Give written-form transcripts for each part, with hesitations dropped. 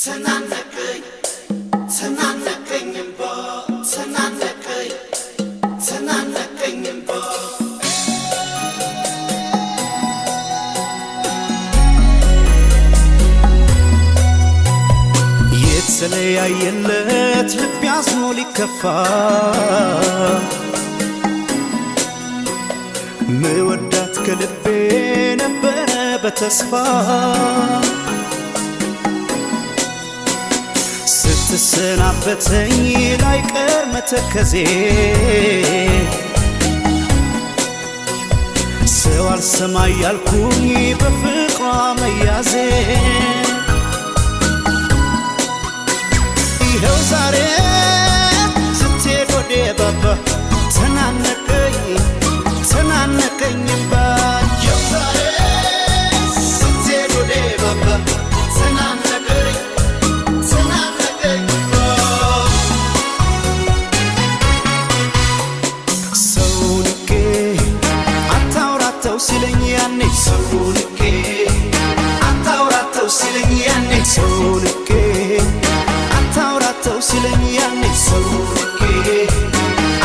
ተናነቀኝ ተናነቀኝ እምባ ተናነቀኝ ተናነቀኝ እምባ የተለያየለት ልብ ያዝኖ ሊከፋ ምወዳት ከልቤ ነበረ በተስፋ ስትሰናበተኝ ላይቀር መተከዜ ሰው አልሰማ ያልኩኝ በፍቅሯ መያዜ ይኸው ዛሬ ስትሄድ ወዴ ባባ ተናነቀኝ ተናነቀኝ እምባ ይኸው ዛሬ ስትሄድ ወዴ ባባ ተናነቀኝ ተናነቀኝ እምባ ሰው ንቄ አታውራተው ሲለኝ ያኔ ሰው ንቄ አታውራተው ሲለኝ ያኔ ሰው ንቄ አታውራተው ሲለኝ ያኔ ሰው ንቄ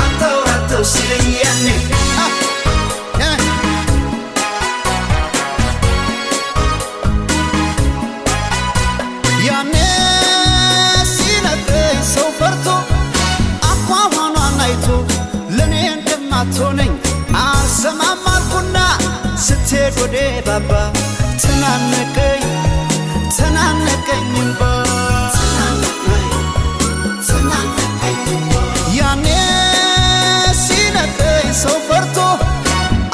አታውራተው ሲለኝ ያኔ ያኔ ሲነግረኝ ሰው ፈርቶ አኳኋኗን አይቶ ለኔ እንደማትሆነኝ አልሰማም አልኩና ስትሄድ ወዴ ባባ ተናነቀኝ ተናነቀኝ እምባ ያኔ ሲነግረኝ ሰው ፈርቶ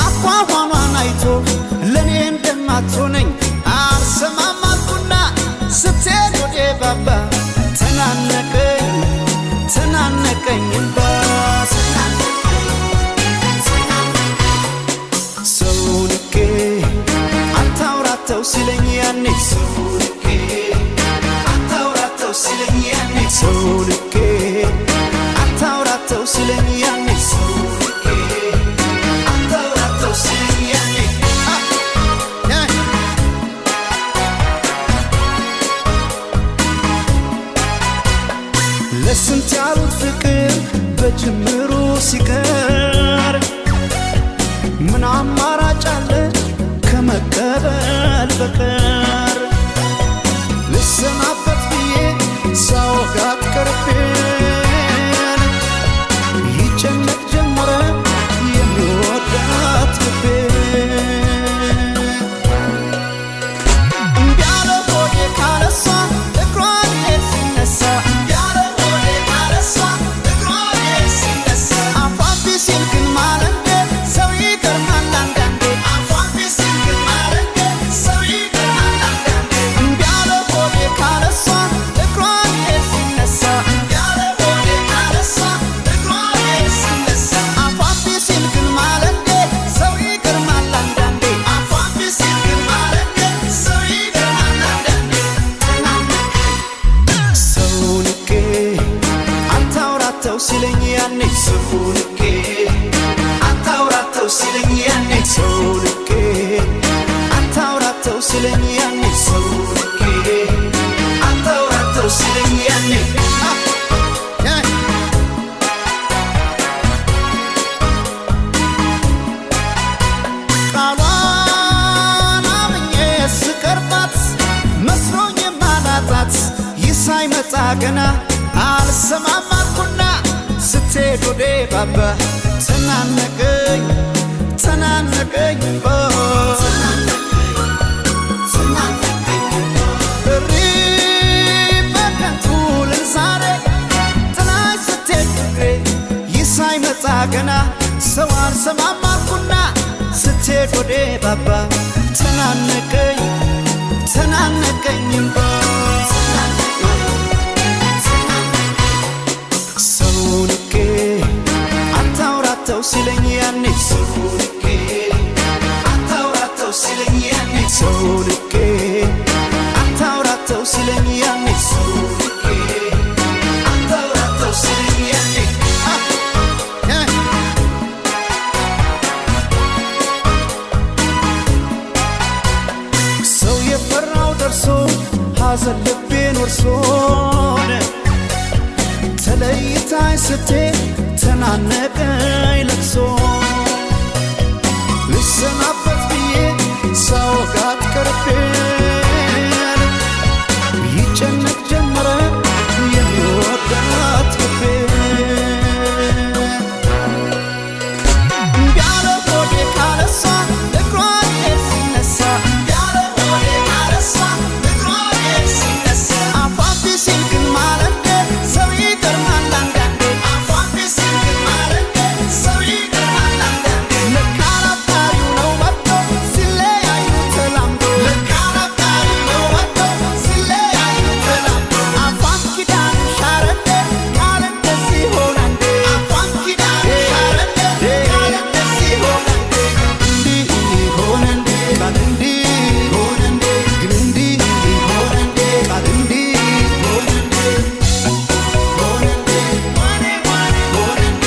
አኳኋኗን አይቶ ለኔ እንደማትሆነኝ አልሰማም አልኩና ስትሄድ ወዴ ባባ ተናነቀኝ ተናነቀኝ እምባ ሰው ንቄ አታውራተው ሲለኝ ያኔ ሰው ንቄ አታውራተው ሲለኝ ያኔ ሰው ንቄ አታውራተው ሲለኝ ያኔ ሰው ንቄ አታውራተው ሲለኝ ያኔ ለስንት ያሉት ፍቅር በጅምሩ ሲቀር ምን አማራጭ አለ ከመቀበል በቀር ልሰናበት ብዬ ሳወጋት ቀርቤን ይጨነቅ ጀመረ የሚወዳት ልቤን እምቢ አለ ሆዴ ካለሷ እግሯ ሊሄድ ሲነሳ እምቢ አለ ሆዴ ካለሷ እግሯ ሊሄድ ሲነሳ አፏን ቢሲል ግን ማለንዴ ሰው ይገርማል አንዳንዴ አፏን ቢሲል ግን ማለንዴ ሰው ይገርማል አንዳንዴ እምቢ አለ ሆዴ ካለሷ እግሯ ሊሄድ ሲነሳ እምቢ አለ ሆዴ ካለሷ እግሯ ሊሄድ ሲነሳ አፏን ቢሲል ግን ማለንዴ ሰው ይገርማል አንዳንዴ አፏን ቢሲል ግን ማለንዴ ሰው ይገርማል አንዳንዴ ሰው ንቄ አታውራተው ሲለኝ ያኔ ሰው ንቄ አታውራተው ሲለኝ ያኔ ሰው ንቄ አታውራተው ሲለኝ ያኔ ሰው ንቄ አታውራተው ሲለኝ ያኔ ቃሏን አምኜ ስቀርባት መስሎኝ የማላጣት ይህ ሳይመጣ ገና አልሰማም አልኩና ስትሄድ ወዴ ባባ ተናነቀኝ ተናነቀኝ እምባ እሪ በከንቱ ልል ዛሬ ጥላኝ ስትሄድ ፍቅሬ ይህ ሳይመጣ ገና ሰው አልሰማም አልኩና ስትሄድ ወዴ ባባ ተናነቀኝ ተናነቀኝ እምባ ሰው ንቄ አታውራተው ሲለኝ ያኔ ሰው ንቄ አታውራተው ሲለኝ ያኔ ሰው ንቄ አታውራተው ሲለኝ ያኔ ሰው ንቄ አታውራተው ሲለኝ ያኔ ሰው የፈራው ደርሶ ስትሄድ ተናነቀኝ ለቅሶ ልሰናበት ብዬ ሳወጋት ቀርቤን ይጨነቅ ጀመረ የሚወዳት ልቤ ያለ ሆዴ ካለሷ እግሯ ሲነሳ ያለ ሆዴ ካለሷ እግሯ ሲነሳ አፏን ሲል ግን ማለቴ ሰው ይገርማል አንዳንዴ አፏን ሲል ግን ማለቴ ሰው ይገርማል አንዳንዴ ለካ አፍቃሪው ነው ወዶ ሲለያዩ ተላምዶ ለካ አፍቃሪው ነው ወዶ ሲለያዩ ተላምዶ አፏን ኪዳን ሻረደ ቃል እንደዚህ ሆነ እንዴ አፏን ኪዳን ሻረደ ቃል እንደዚህ ሆነ እንዴ እንዲህ ሆነ እንዴ ቃል እንዲህ ሆነ እንዴ ግን እንዲህ ሆነ እንዴ ቃል እንዲህ ሆነ እንዴ ሆነ እንዴ ሆነ እንዴ ሆነ እንዴ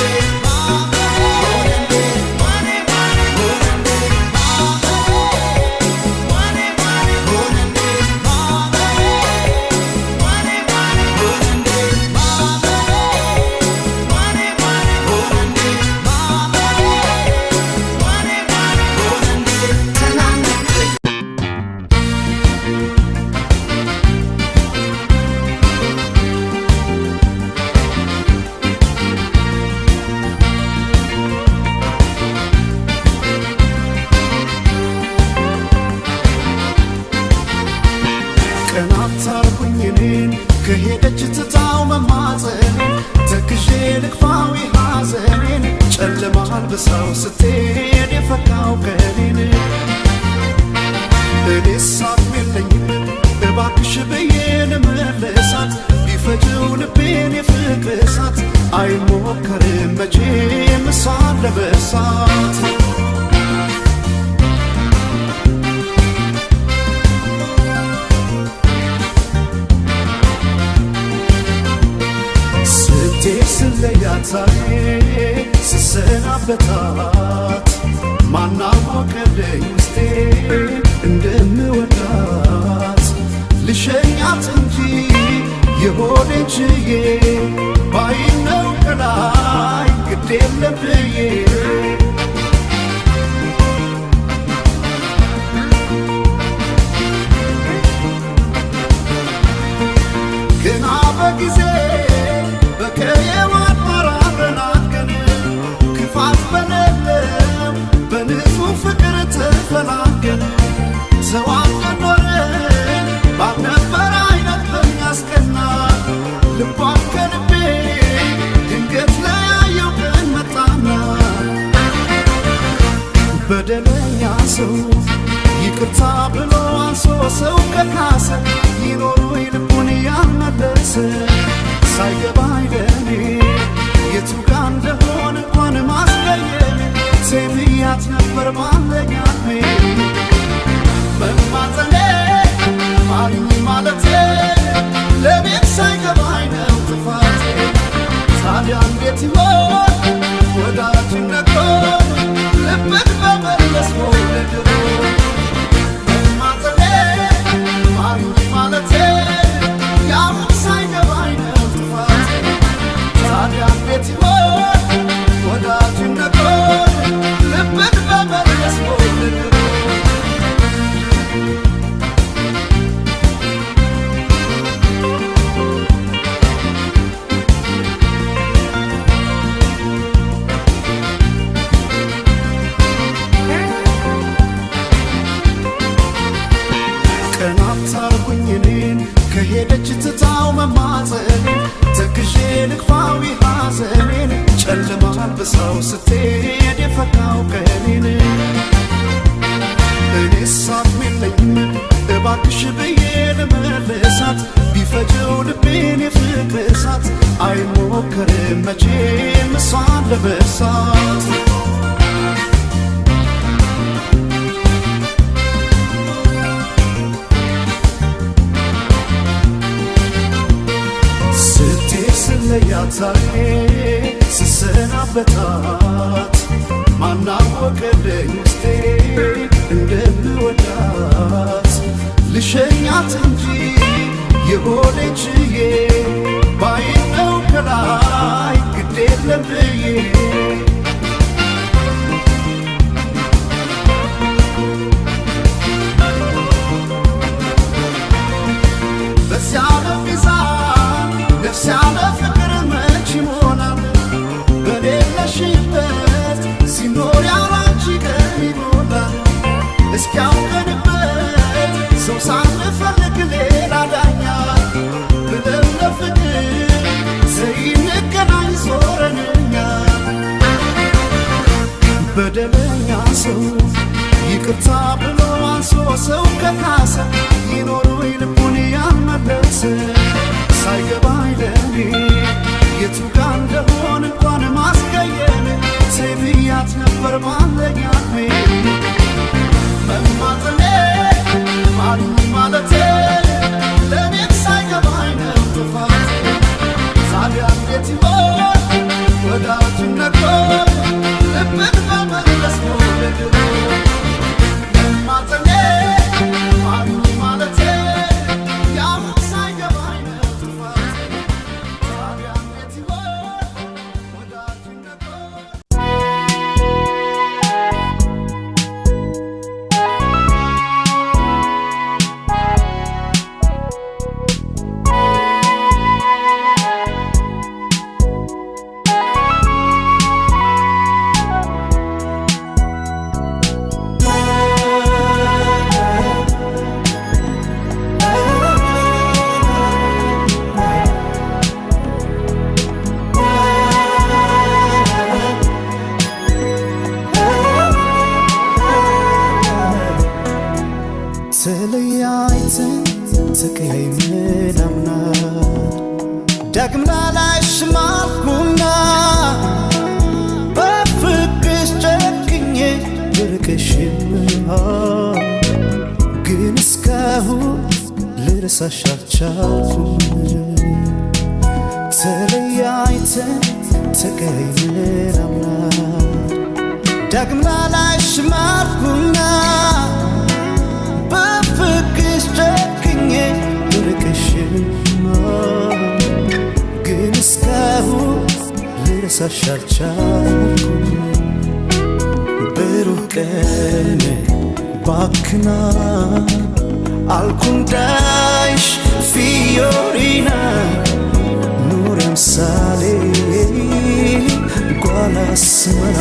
ቀናት አርጉኝ እኔን ከሄደች ትታው መማፀኔን ተክዤ ልግፋዊ ሐዘኔን ጨለማ አልብሳው ስትሄድ የፈካው ቀኔን እኔስ አቅም የለኝም እባክሽ ብዬ ልመልሳት ቢፈጅው ልቤን የፍቅር እሳት አይሞከርም መቼም እሷን ለመርሳት ስለያታዬ ስሰናበታት ማናወቀልኝ ውስጤ እንደምወዳት ልሸኛት እንጂ የሆዴን ችዬ ባይነው ከላይ ግድ የለም ብዬ ግና በጊዜ በከየዋት መራረናገን ክፋት በሌለው በንጹህ ፍቅር ተፈላገን ተዋደን ኖረን ባልነበረ አይነት በሚያስቀና ልቧን ከልቤ ድንገት ለያየው ቀን መጣና በደለኛ ሰው ይቅርታ ብሎ አንሶ ሰው ከካሰ ይኖሩ ልቡን ያመለሰ ሳይገባኝ ለኔ የቱ ጋ እንደሆነ እንኳን ማስቀየም ሴትያት ነበር ባለኛሜ መማፀኔ ማሪኝ ማለቴ ለቤት ሳይገባኝ ነው ጥፋቴ ታዲያ እንዴት ይሆን ወዳጅነቶ ልብን በመለስ ወደድሮ መማፀኔ ማሪኝ ማለቴ ያሁን ሳይገባኝ ነው ጥፋቴ ታዲያ እንዴት ይሆን ወዳጅነቶ ልብን በመለስ ወደድሮ ቀናት አርጉኝ እኔን ከሄደች ትታው መማፀኔን ተክዤ ልግፋዊ ሐዘኔን ጨለማ አልብሳው ስትሄድ የፈካው ቀኔን እኔስ አቅም የለኝም እባክሽ ብዬ ልመልሳት ቢፈጀው ልቤን የፍቅር እሳት አይሞከርም መቼም እሷን ለመርሳት ስለያታዬ ስሰናበታት ማናወቀልኝ ውስጤ እንደምወዳት ልሸኛት እንጂ የሆዴን ችዬ ባይነው ከላይ ግድ ብዬ በዚያ ለሚዛን ነፍስ ያለ ፍቅር መች ይሞላል በሌለሽበት ሲኖር ያላንቺ ቀን ይሞላል እስኪያውቀንበት ሰው ሳንፈልግ ሌላ ዳኛ ብለን ለፍቅር ዘይንገናኝ ዞረንኛ በደለኛ ሰው ይቅርታ ብሎ አንሶ ሰው ከካሰ ይኖሩ ልቡን ያመለሰ ሳይገባኝ ለኔ የቱ ጋ እንደሆን እንኳን ማስቀየም ብያት ነበር ማለኛሜ መማጠኔ ማሉኝ ማለቴ ለእኔም ሳይገባኝ ነው ጥፋቴ ታዲያ እንዴት ይሆን ወዳጅነቶ ልብን በመለስ ሞደድሮ መማጠኔ ማሉኝ ማለቴ ያም ሳይገባኝ ነው ጥፋቴ ታዲያ እንዴት ይሆን ወዳጅነቶ ተለያይተን ተቀያይመን አምና ዳግም ላላይሽ ማልኩና በፍቅርሽ ጨክኜ ብርቅሽም ግን እስካሁን ልረሳሽ አልቻልኩም ተለያይተን ተቀያይመን አምና ዳግም ላላይሽ ማልኩና በፍቅርሽ ጨክኜ ብርቅሽማ ግን እስካሁን ልረሳሽ አልቻልኩም ብሩህ ቀን ባክና አልኩ እንዳይሽ ፊዮሪና ኑር ምሳሌ ጓላ አስመራ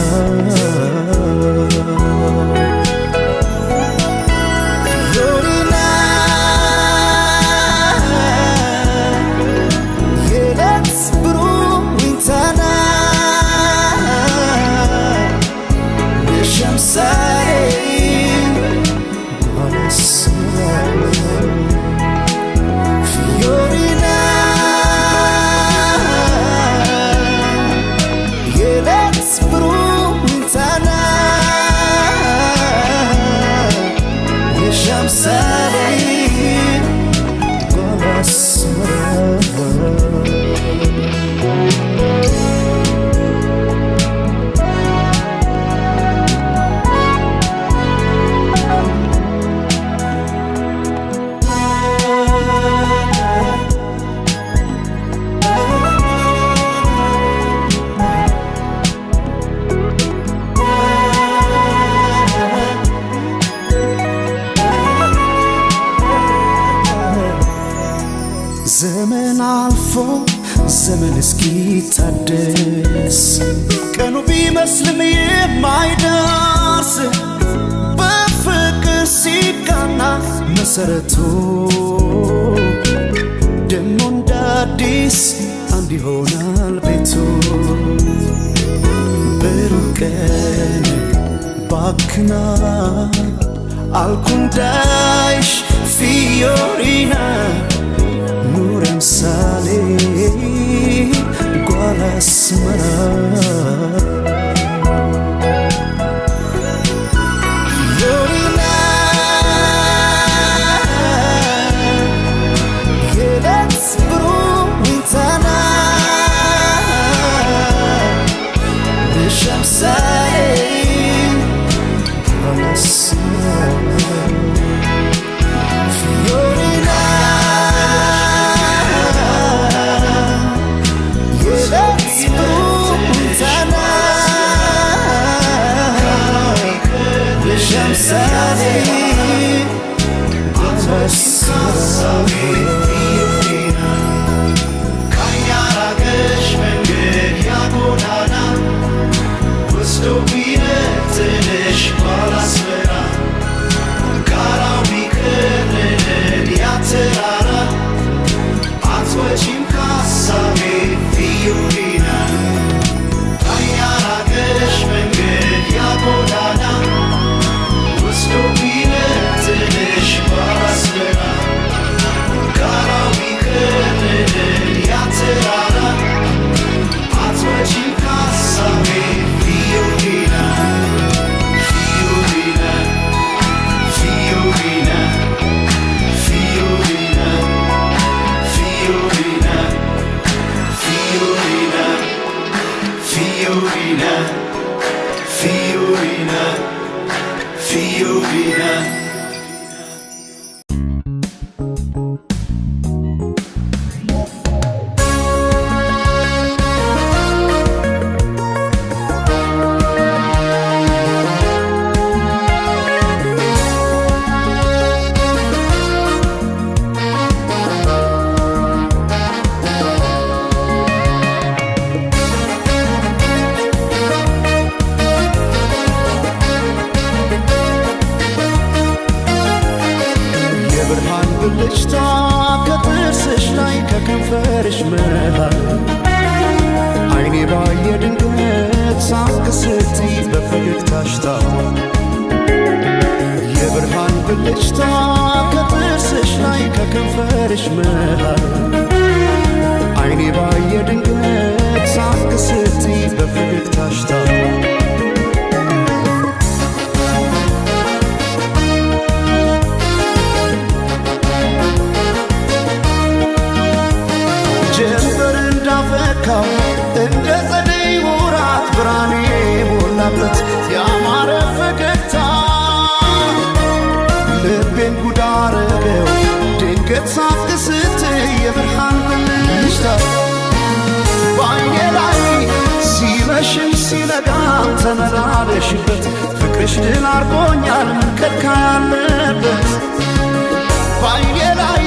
ዘመን አልፎ ዘመን እስኪታደስ ቀኑ ቢመስልም የማይደርስ በፍቅር ሲቃና መሰረቱ ደሞ እንደ አዲስ አንድ ይሆናል ቤቱ ብሩህ ቀን ባክና አልኩ እንዳይሽ ፊዮሪና ኑር ምሳሌ ጓላ አስመራ ፊዮሪና የሌት ብሩህ ዊንታና ነሽ ምሳሌ ጓላ አስመራ ፊዮሪና አትወጪም ከሀሳቤ ፊዮሪና አያራቅሽ መንገድ ያጎዳና ወስዶ ቢነጥልሽ ባስበራ ጋራው ቢከልል ያተራራ አትወጪም ከሀሳቤ ፊዮሪና ፊዮሪና ፊዮሪና ፊዮሪና ፊዮሪና ፊዮሪና Fiorina, Fiorina, Fiorina. ብልጭታ ከጥርስሽ ላይ ከከንፈርሽ መሃል አይኔ ባየ ድንገት ሳቅ ስትይ በፈገግታሽ ታሟል። የብርሃን ብልጭታ ከጥርስሽ ላይ ከከንፈርሽ መሃል አይኔ ባየ ድንገት ሳቅ ስትይ በፈገግታሽ ታሟል። እንደ ጸደይ ወራት ብርሃኔ ሞላበት ያማረ ፈገግታ ልቤን ጉድ አረገው ድንገት ሳቅ ስትይ የብርሃን ብልጭታ በዓይኔ ላይ ሲመሽም ሲነጋም ተመላለሽበት ፍቅርሽ ድል አርጎኛል ምን ከልካይ አለበት በዓይኔ ላይ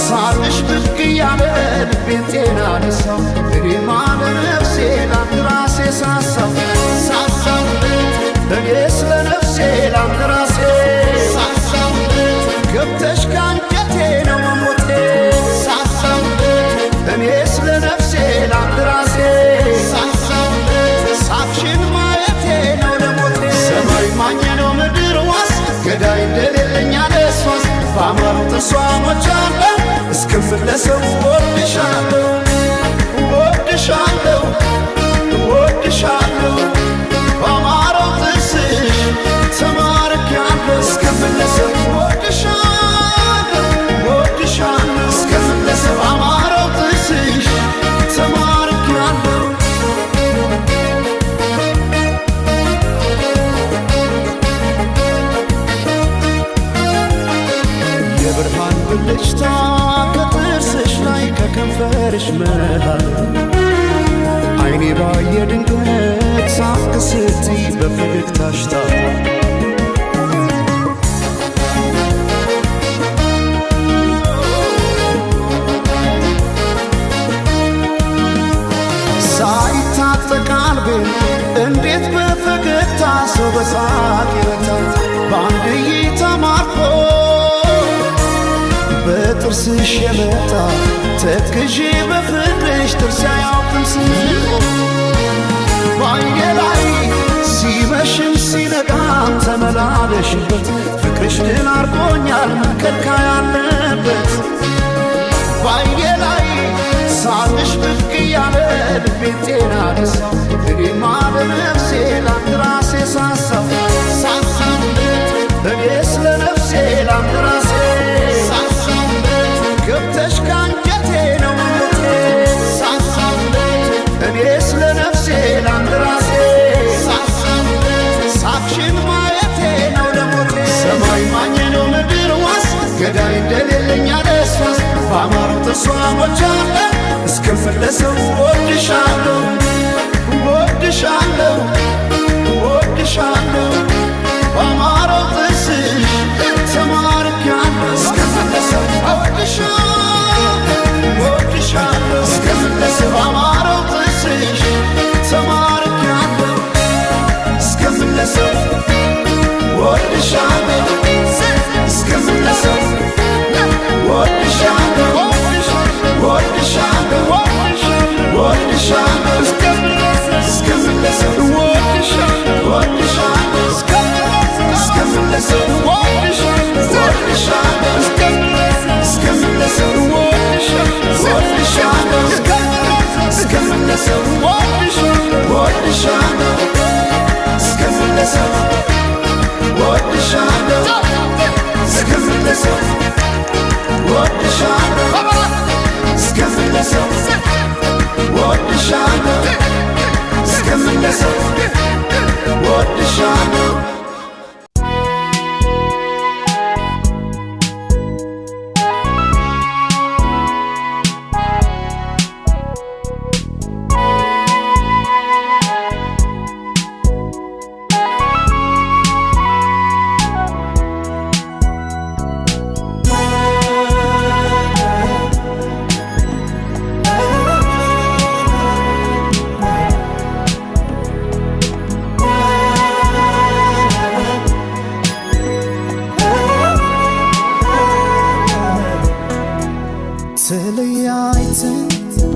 ሳቅሽ ብቅ እያለ ልቤን ጤና ነሳው እኔማ ለነፍሴ ላንድ ራሴ ሳሳው ሳሳውለት እኔስ ለነፍሴ ላንድ ራሴ ሳሳውለት ገብተሽ ካንጀቴ ነው መሞቴ ሳሳውለት እኔስ ለነፍሴ ላንድ ራሴ ሳሳውለት ሳቅሽን ማየቴ ነው ለሞቴ ሰማይ ማኘ ነው ምድር ዋስ ገዳይ እንደሌለኝ አለሷስ በአማሩ ጥርሷ አለ እስክመለሰው ወድሻለሁ ወድሻለሁ ወድሻለሁ በአማረው ጥርስሽ ተማርኬያለሁ እስክመለሰው ወድሻለሁ ወድሻለሁ እስክመለሰው በአማረው ጥርስሽ ተማርኬያለሁ የብርሃን ብልጭታ ከጥርስሽ ላይ ከከንፈርሽ መሃል አይኔ ባየ ድንገት ሳቅ ስትይ በፈገግታሽ ታሟል። ሳይታጠቅ ቀልቤን እንዴት በፈገግታ ሰው በሳቅ ይረታል በአንድ እይታ ማርኮ በጥርስሽ የመጣ ተክዤ በፍቅርሽ ጥርስ አያውቅም ስንቆ በዓይኔ ላይ ሲመሽም ሲነጋም ተመላለሽበት ፍቅርሽ ድል አርጎኛል ምን ከልካይ አለበት በዓይኔ ላይ ሳቅሽ ብቅ እያለ ልቤን ጤና ነሳው እኔማ ለነፍሴ ላንድ ራሴ ሳሳው ሳሳውለት እኔስ ለነፍሴ ላንድ ራሴ ገብተሽ ካንጀቴ ነው መሞቴ ሳሳውለት እኔስ ለነፍሴ ላንድ ራሴ ሳሳውለት ሳቅሽን ማየቴ ነው ለሞቴ ሰማይ ማኘ ነው ምድር ዋስ ገዳይ እንደሌለኝ አለሷስ በአማረው ጥርሷ ሞቻለ እስክመለሰው ወድሻለሁ ወድሻለሁ ወድሻለሁ በአማረው ጥርስሽ ተማርኬያለሁ እስክመለሰው ወድሻለሁ እስክመለሰው በአማረው ጥርስሽ ተማርኬያለሁ እስክመለሰው ወድሻለሁ እስክመለሰው ወድሻለሁ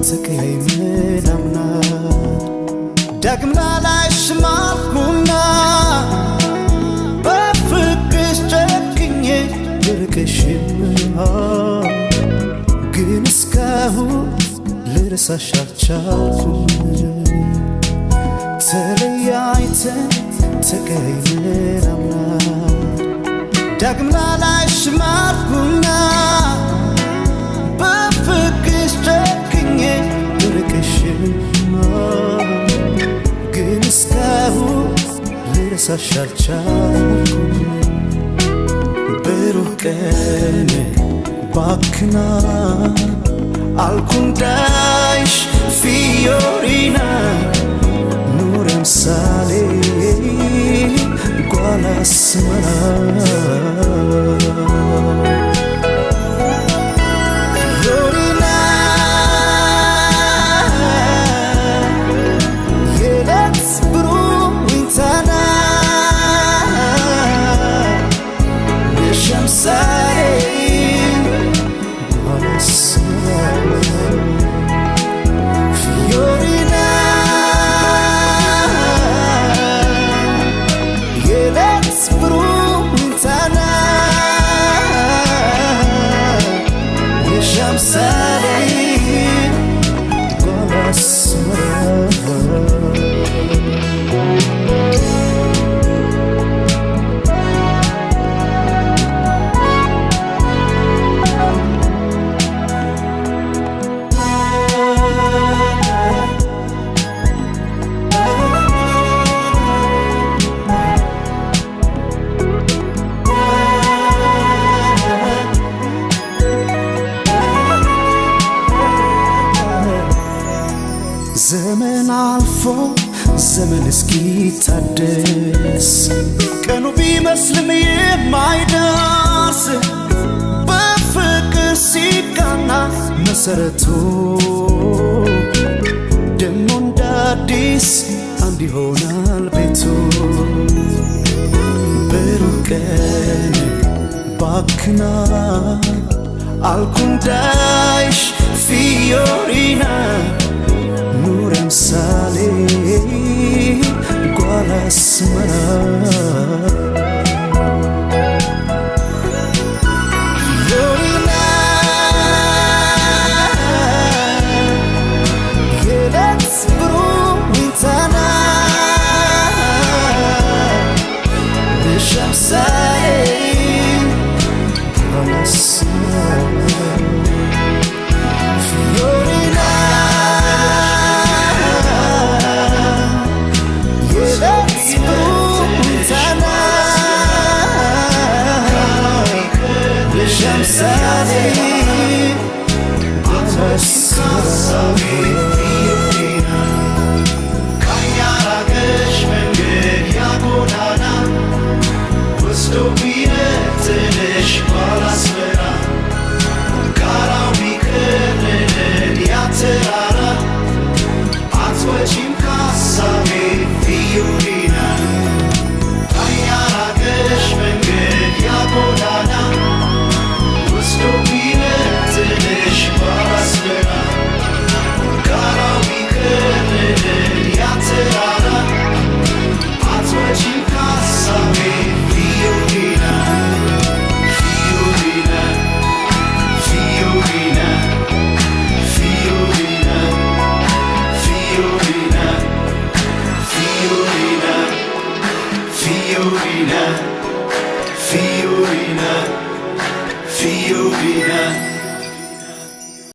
ተቀያይመን አምና ዳግም ላላይሽ ማልኩና በፍቅርሽ ጨክኜ ልርቅሽማ ግን እስካሁን ልረሳሽ አልቻልኩም ተለያይተን ተቀያይመን አምና ዳግም ላላይሽ ማልኩና በፍቅርሽ ጨክኜ ልርቅሽማ ግን እስካሁን ልረሳሽ አልቻልኩም ብሩህ ቀን ባክና alcundais fiorina nurem sale quala smara fiorina yelets bruintana nesham sale Fiorina, yelets bruintana nesham sale golas ዘመን አልፎ ዘመን እስኪታደስ ቀኑ ቢመስልም የማይደርስ በፍቅር ሲቃና መሰረቱ ደሞ እንደ አዲስ አንድ ይሆናል ቤቱ ብሩህ ቀን ባክና alcundais fiorina nurem sale quala smara